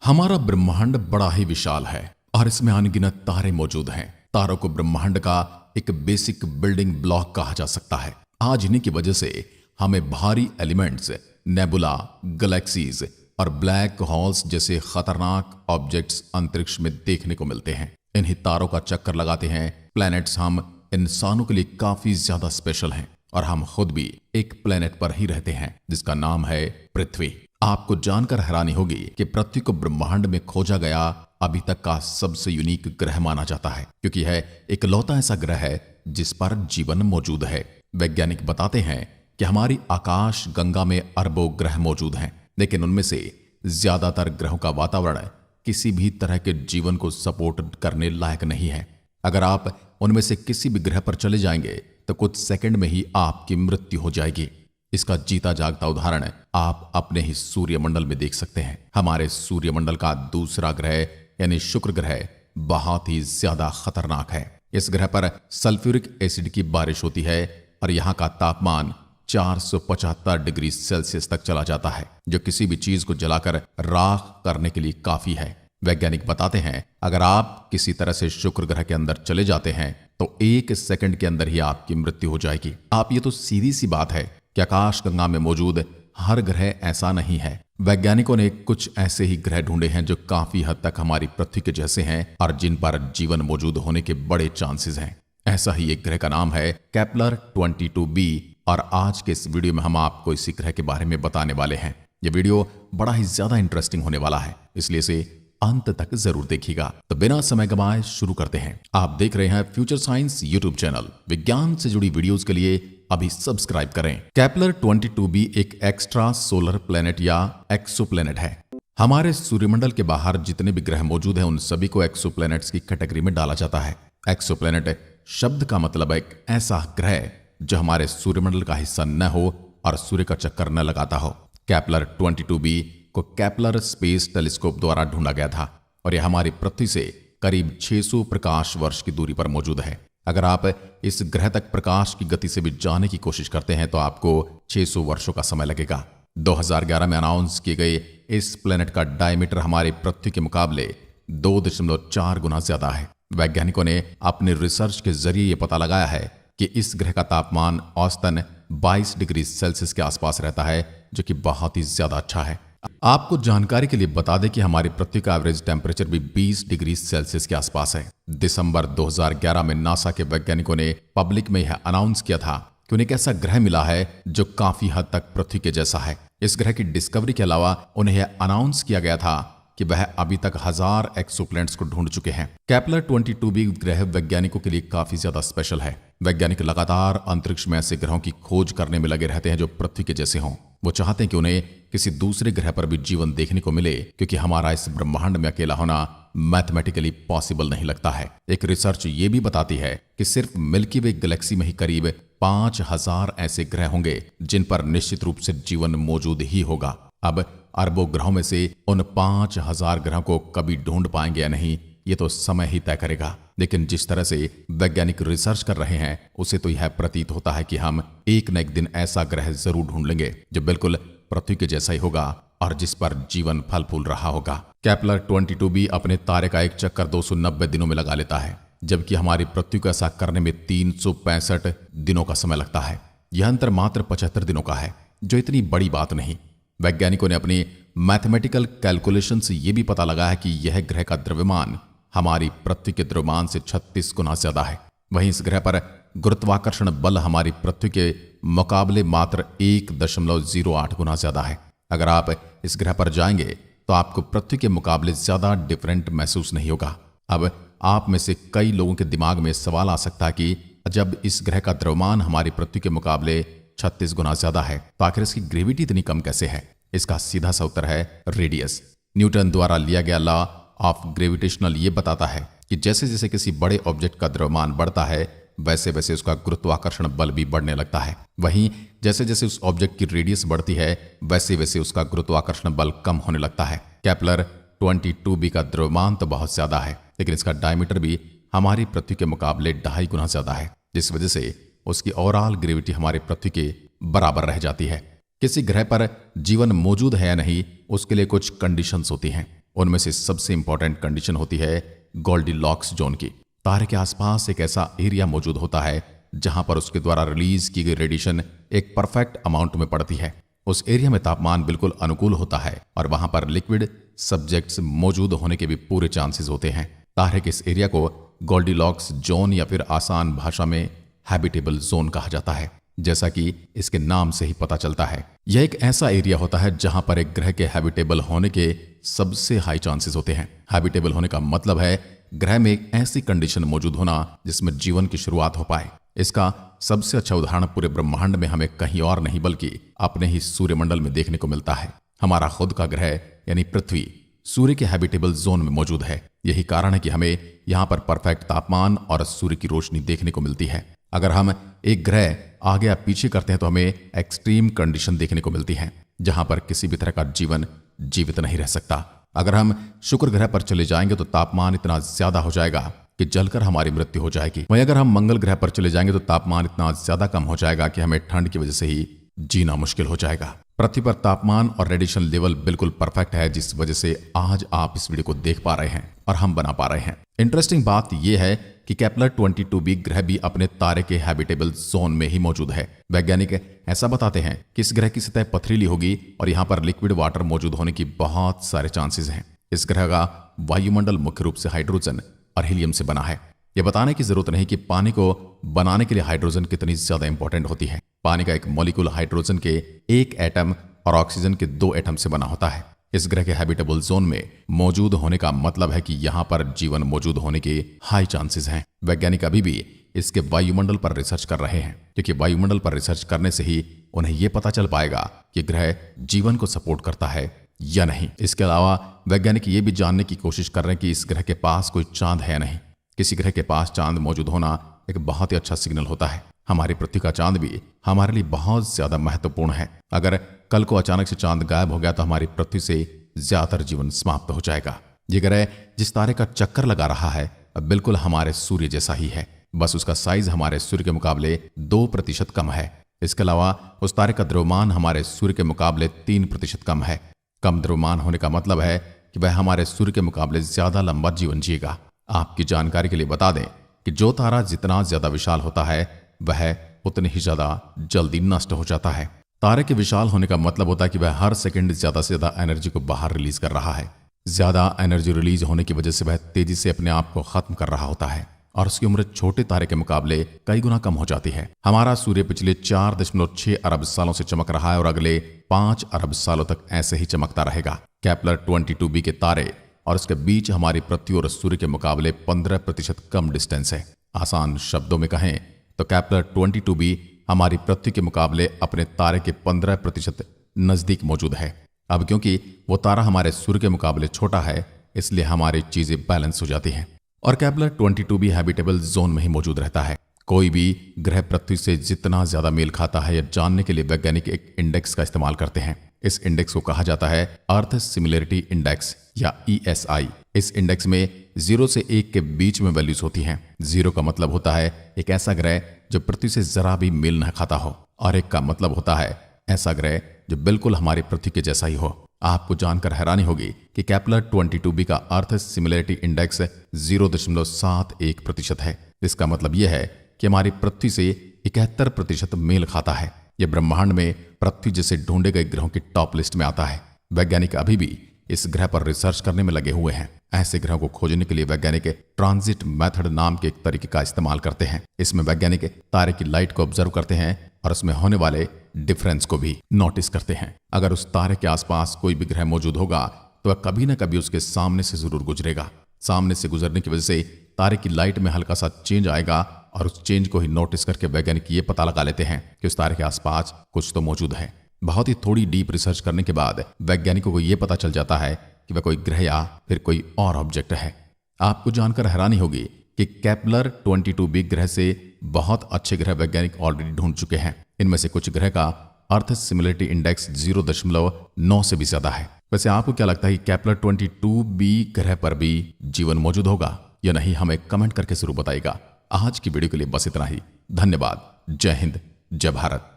हमारा ब्रह्मांड बड़ा ही विशाल है और इसमें अनगिनत तारे मौजूद हैं। तारों को ब्रह्मांड का एक बेसिक बिल्डिंग ब्लॉक कहा जा सकता है। आज इन्हीं की वजह से हमें भारी एलिमेंट्स, नेबुला, गैलेक्सीज और ब्लैक होल्स जैसे खतरनाक ऑब्जेक्ट्स अंतरिक्ष में देखने को मिलते हैं। इन्हीं तारों का चक्कर लगाते हैं प्लैनेट्स हम इंसानों के लिए काफी ज्यादा स्पेशल हैं और हम खुद भी एक प्लैनेट पर ही रहते हैं जिसका नाम है पृथ्वी। आपको जानकर हैरानी होगी कि पृथ्वी को ब्रह्मांड में खोजा गया अभी तक का सबसे यूनिक ग्रह माना जाता है, क्योंकि यह इकलौता ऐसा ग्रह है जिस पर जीवन मौजूद है। वैज्ञानिक बताते हैं कि हमारी आकाश गंगा में अरबों ग्रह मौजूद हैं, लेकिन उनमें से ज्यादातर ग्रहों का वातावरण किसी भी तरह के जीवन को सपोर्ट करने लायक नहीं है। अगर आप उनमें से किसी भी ग्रह पर चले जाएंगे तो कुछ सेकंड में ही आपकी मृत्यु हो जाएगी। इसका जीता जागता उदाहरण आप अपने ही सूर्यमंडल में देख सकते हैं। हमारे सूर्यमंडल का दूसरा ग्रह यानी शुक्र ग्रह बहुत ही ज्यादा खतरनाक है। इस ग्रह पर सल्फ्यूरिक एसिड की बारिश होती है और यहाँ का तापमान 475 डिग्री सेल्सियस तक चला जाता है, जो किसी भी चीज को जलाकर राख करने के लिए काफी है। वैज्ञानिक बताते हैं अगर आप किसी तरह से शुक्र ग्रह के अंदर चले जाते हैं तो 1 सेकंड के अंदर ही आपकी मृत्यु हो जाएगी। आप ये तो सीधी सी बात है कि आकाश गंगा में मौजूद हर ग्रह ऐसा नहीं है। वैज्ञानिकों ने कुछ ऐसे ही ग्रह ढूंढे हैं जो काफी हद तक हमारी पृथ्वी के जैसे हैं और जिन पर जीवन मौजूद होने के बड़े चांसेस हैं। ऐसा ही एक ग्रह का नाम है केपलर 22b और आज के इस वीडियो में हम आपको इसी ग्रह के बारे में बताने वाले हैं। यह वीडियो बड़ा ही ज्यादा इंटरेस्टिंग होने वाला है, इसलिए इसे अंत तक जरूर देखिएगा। तो बिना समय गंवाए शुरू करते हैं। आप देख रहे हैं फ्यूचर साइंस यूट्यूब चैनल। विज्ञान से जुड़ी वीडियोस के लिए अभी सब्सक्राइब करें। केपलर 22b एक एक्स्ट्रा सोलर प्लेनेट या एक्सोप्लेनेट है। हमारे सूर्यमंडल के बाहर जितने भी ग्रह मौजूद हैं उन सभी को एक्सोप्लैनेट्स की कैटेगरी में डाला जाता है। एक्सोप्लैनेट शब्द का मतलब एक ऐसा ग्रह जो हमारे सूर्यमंडल का हिस्सा न हो और सूर्य का चक्कर न लगाता हो। केपलर 22b को केपलर स्पेस टेलीस्कोप द्वारा ढूंढा गया था और यह हमारी पृथ्वी से करीब 600 प्रकाश वर्ष की दूरी पर मौजूद है। अगर आप इस ग्रह तक प्रकाश की गति से भी जाने की कोशिश करते हैं तो आपको 600 वर्षों का समय लगेगा। 2011 में अनाउंस किए गए इस प्लेनेट का डायमीटर हमारी पृथ्वी के मुकाबले 2.4 गुना ज्यादा है। वैज्ञानिकों ने अपने रिसर्च के जरिए यह पता लगाया है कि इस ग्रह का तापमान औसतन 22 डिग्री सेल्सियस के आसपास रहता है, जो कि बहुत ही ज्यादा अच्छा है। आपको जानकारी के लिए बता दें कि हमारी पृथ्वी का एवरेज टेम्परेचर भी 20 डिग्री सेल्सियस के आसपास है। दिसंबर 2011 में नासा के वैज्ञानिकों ने पब्लिक में यह अनाउंस किया था कि उन्हें एक ऐसा ग्रह मिला है जो काफी हद तक पृथ्वी के जैसा है। इस ग्रह की डिस्कवरी के अलावा उन्हें यह अनाउंस किया गया था कि वह अभी तक 1000 एक्सोप्लैनेट्स को ढूंढ चुके हैं। केपलर 22b ग्रह वैज्ञानिकों के लिए काफी ज्यादा स्पेशल है। वैज्ञानिक लगातार अंतरिक्ष में ऐसे ग्रहों की खोज करने में लगे रहते हैं जो पृथ्वी के जैसे हों। वो चाहते हैं कि उन्हें किसी दूसरे ग्रह पर भी जीवन देखने को मिले, क्योंकि हमारा इस ब्रह्मांड में अकेला होना मैथमेटिकली पॉसिबल नहीं लगता है। एक रिसर्च ये भी बताती है कि सिर्फ मिल्की वे गैलेक्सी में ही करीब 5000 ऐसे ग्रह होंगे जिन पर निश्चित रूप से जीवन मौजूद ही होगा। अब अरबों ग्रहों में से उन 5000 ग्रहों को कभी ढूंढ पाएंगे या नहीं, ये तो समय ही तय करेगा। लेकिन जिस तरह से वैज्ञानिक रिसर्च कर रहे हैं उसे तो यह प्रतीत होता है कि हम एक न एक दिन ऐसा ग्रह जरूर ढूंढ लेंगे जो बिल्कुल पृथ्वी के जैसा ही होगा और जिस पर जीवन फल फूल रहा होगा। केपलर 22b अपने तारे का एक चक्कर 290 दिनों में लगा लेता है, जबकि हमारी पृथ्वी को ऐसा करने में 365 दिनों का समय लगता है। यह अंतर मात्र 75 दिनों का है, जो इतनी बड़ी बात नहीं। वैज्ञानिकों ने अपनी मैथमेटिकल कैलकुलेशन से यह भी पता लगाया कि यह ग्रह का द्रव्यमान हमारी पृथ्वी के द्रव्यमान से 36 गुना ज्यादा है। वहीं इस ग्रह पर गुरुत्वाकर्षण बल हमारी पृथ्वी के मुकाबले मात्र 1.08 गुना ज्यादा है। अगर आप इस ग्रह पर जाएंगे तो आपको पृथ्वी के मुकाबले ज्यादा डिफरेंट महसूस नहीं होगा। अब आप में से कई लोगों के दिमाग में सवाल आ सकता है कि जब इस ग्रह का द्रव्यमान हमारी पृथ्वी के मुकाबले 36 गुना ज्यादा है तो आखिर इसकी ग्रेविटी इतनी कम कैसे है? इसका सीधा सा उत्तर है रेडियस। न्यूटन द्वारा लिया गया लॉ ऑफ ग्रेविटेशनल ये बताता है कि जैसे जैसे किसी बड़े ऑब्जेक्ट का द्रव्यमान बढ़ता है वैसे वैसे उसका गुरुत्वाकर्षण बल भी बढ़ने लगता है। वहीं जैसे जैसे उस ऑब्जेक्ट की रेडियस बढ़ती है वैसे वैसे उसका गुरुत्वाकर्षण बल कम होने लगता है। केपलर 22b का द्रव्यमान तो बहुत ज्यादा है, लेकिन इसका डायमीटर भी हमारी पृथ्वी के मुकाबले 2.5 गुना ज्यादा है, जिस वजह से उसकी ओवरऑल ग्रेविटी हमारी पृथ्वी के बराबर रह जाती है। किसी ग्रह पर जीवन मौजूद है या नहीं उसके लिए कुछ कंडीशंस होती हैं। उनमें से सबसे इंपॉर्टेंट कंडीशन होती है गोल्डीलॉक्स जोन की। तारे के आसपास एक ऐसा एरिया मौजूद होता है जहां पर उसके द्वारा रिलीज की गई रेडिएशन एक परफेक्ट अमाउंट में पड़ती है। उस एरिया में तापमान बिल्कुल अनुकूल होता है और वहां पर लिक्विड सब्जेक्ट्स मौजूद होने के भी पूरे चांसेस होते हैं। तारे के इस एरिया को गोल्डीलॉक्स जोन या फिर आसान भाषा में हैबिटेबल जोन कहा जाता है। जैसा कि इसके नाम से ही पता चलता है, यह एक ऐसा एरिया होता है जहां पर एक ग्रह के हैबिटेबल होने के सबसे हाई चांसेस होते हैं। हैबिटेबल होने का मतलब है ग्रह में एक ऐसी कंडीशन मौजूद होना जिसमें जीवन की शुरुआत हो पाए। इसका सबसे अच्छा उदाहरण पूरे ब्रह्मांड में हमें कहीं और नहीं बल्कि अपने ही सूर्यमंडल में देखने को मिलता है। हमारा खुद का ग्रह यानी पृथ्वी सूर्य के हैबिटेबल जोन में मौजूद है। यही कारण है कि हमें यहाँ पर परफेक्ट तापमान और सूर्य की रोशनी देखने को मिलती है। अगर हम एक ग्रह आगे या पीछे करते हैं तो हमें एक्सट्रीम कंडीशन देखने को मिलती है जहां पर किसी भी तरह का जीवन जीवित नहीं रह सकता। अगर हम शुक्र ग्रह पर चले जाएंगे तो तापमान इतना ज्यादा हो जाएगा कि जलकर हमारी मृत्यु हो जाएगी। वहीं अगर हम मंगल ग्रह पर चले जाएंगे तो तापमान इतना ज्यादा कम हो जाएगा कि हमें ठंड की वजह से ही जीना मुश्किल हो जाएगा। पृथ्वी पर तापमान और रेडिएशन लेवल बिल्कुल परफेक्ट है, जिस वजह से आज आप इस वीडियो को देख पा रहे हैं और हम बना पा रहे हैं। इंटरेस्टिंग बात यह है कि केपलर 22b ग्रह भी अपने तारे के हैबिटेबल जोन में ही मौजूद है। वैज्ञानिक ऐसा बताते हैं कि इस ग्रह की सतह पथरीली होगी और यहाँ पर लिक्विड वाटर मौजूद होने की बहुत सारे चांसेस हैं। इस ग्रह का वायुमंडल मुख्य रूप से हाइड्रोजन और हीलियम से बना है। यह बताने की जरूरत नहीं कि पानी को बनाने के लिए हाइड्रोजन कितनी ज्यादा इंपॉर्टेंट होती है। पानी का एक मॉलिक्यूल हाइड्रोजन के एक एटम और ऑक्सीजन के 2 एटम से बना होता है। इस ग्रह के हैबिटेबल जोन में मौजूद होने का मतलब है कि यहाँ पर जीवन मौजूद होने के हाई चांसेस हैं। वैज्ञानिक अभी भी इसके वायुमंडल पर रिसर्च कर रहे हैं, क्योंकि वायुमंडल पर रिसर्च करने से ही उन्हें यह पता चल पाएगा कि ग्रह जीवन को सपोर्ट करता है या नहीं। इसके अलावा वैज्ञानिक ये भी जानने की कोशिश कर रहे हैं कि इस ग्रह के पास कोई चांद है या नहीं। किसी ग्रह के पास चांद मौजूद होना एक बहुत ही अच्छा सिग्नल होता है। हमारी पृथ्वी का चांद भी हमारे लिए बहुत ज्यादा महत्वपूर्ण है। अगर कल को अचानक से चांद गायब हो गया तो हमारी पृथ्वी से ज्यादातर जीवन समाप्त हो जाएगा। ये ग्रह जिस तारे का चक्कर लगा रहा है बिल्कुल हमारे सूर्य जैसा ही है, बस उसका साइज हमारे सूर्य के मुकाबले 2% कम है। इसके अलावा उस तारे का द्रव्यमान हमारे सूर्य के मुकाबले 3% कम है। कम द्रव्यमान होने का मतलब है कि वह हमारे सूर्य के मुकाबले ज्यादा लंबा जीवन जिएगा। आपकी जानकारी के लिए बता दें कि जो तारा जितना ज्यादा विशाल होता है वह उतने ही ज्यादा जल्दी नष्ट हो जाता है। तारे के विशाल होने का मतलब होता है कि वह हर सेकंड ज्यादा से ज्यादा एनर्जी को बाहर रिलीज कर रहा है। ज्यादा एनर्जी रिलीज होने की वजह से वह तेजी से अपने आप को खत्म कर रहा होता है और उसकी उम्र छोटे तारे के मुकाबले कई गुना कम हो जाती है। हमारा सूर्य पिछले 4.6 अरब सालों से चमक रहा है और अगले 5 अरब सालों तक ऐसे ही चमकता रहेगा। केपलर 22b के तारे और उसके बीच हमारी पृथ्वी और सूर्य के मुकाबले 15% कम डिस्टेंस है। आसान शब्दों में कहें तो केपलर 22b हमारी पृथ्वी के मुकाबले अपने तारे के 15% नजदीक मौजूद है। अब क्योंकि वो तारा हमारे सूर्य के मुकाबले छोटा है इसलिए हमारी चीजें बैलेंस हो जाती हैं और केपलर 22b हैबिटेबल जोन में ही मौजूद रहता है। कोई भी ग्रह पृथ्वी से जितना ज्यादा मेल खाता है यह जानने के लिए वैज्ञानिक एक इंडेक्स का इस्तेमाल करते हैं। इस इंडेक्स को कहा जाता है अर्थ सिमिलरिटी इंडेक्स या ESI। इस इंडेक्स में 0 से 1 के बीच में वैल्यूज होती हैं। 0 का मतलब होता है एक ऐसा ग्रह जो पृथ्वी से जरा भी मेल न खाता हो और 1 का मतलब होता है ऐसा ग्रह जो बिल्कुल हमारी पृथ्वी के जैसा ही हो। आपको जानकर हैरानी होगी कि केपलर 22b का अर्थ सिमिलरिटी इंडेक्स 0.71% है। इसका मतलब यह है कि हमारी पृथ्वी से 71% मेल खाता है। यह ब्रह्मांड में पृथ्वी जैसे ढूंढे गए ग्रहों की टॉप लिस्ट में आता है। वैज्ञानिक अभी भी इस ग्रह पर रिसर्च करने में लगे हुए हैं। ऐसे ग्रहों को खोजने के लिए वैज्ञानिक ट्रांजिट मेथड नाम के एक तरीके का इस्तेमाल करते हैं। इसमें वैज्ञानिक तारे की लाइट को ऑब्जर्व करते हैं और उसमें होने वाले डिफरेंस को भी नोटिस करते हैं। अगर उस तारे के आसपास कोई भी ग्रह मौजूद होगा तो वह कभी ना कभी उसके सामने से जरूर गुजरेगा। सामने से गुजरने की वजह से तारे की लाइट में हल्का सा चेंज आएगा और उस चेंज को ही नोटिस करके वैज्ञानिक ये पता लगा लेते हैं कि उस तारे के आसपास कुछ तो मौजूद है। बहुत ही थोड़ी डीप रिसर्च करने के बाद वैज्ञानिकों को यह पता चल जाता है कि वह कोई ग्रह या फिर कोई और ऑब्जेक्ट है। आपको जानकर हैरानी होगी कि केपलर 22b ग्रह से बहुत अच्छे ग्रह वैज्ञानिक ऑलरेडी ढूंढ चुके हैं। इनमें से कुछ ग्रह का अर्थ सिमिलरिटी इंडेक्स 0.9 से भी ज्यादा है। वैसे आपको क्या लगता है कि केपलर 22b ग्रह पर भी जीवन मौजूद होगा या नहीं, हमें कमेंट करके जरूर बताइएगा। आज की वीडियो के लिए बस इतना ही। धन्यवाद। जय हिंद, जय भारत।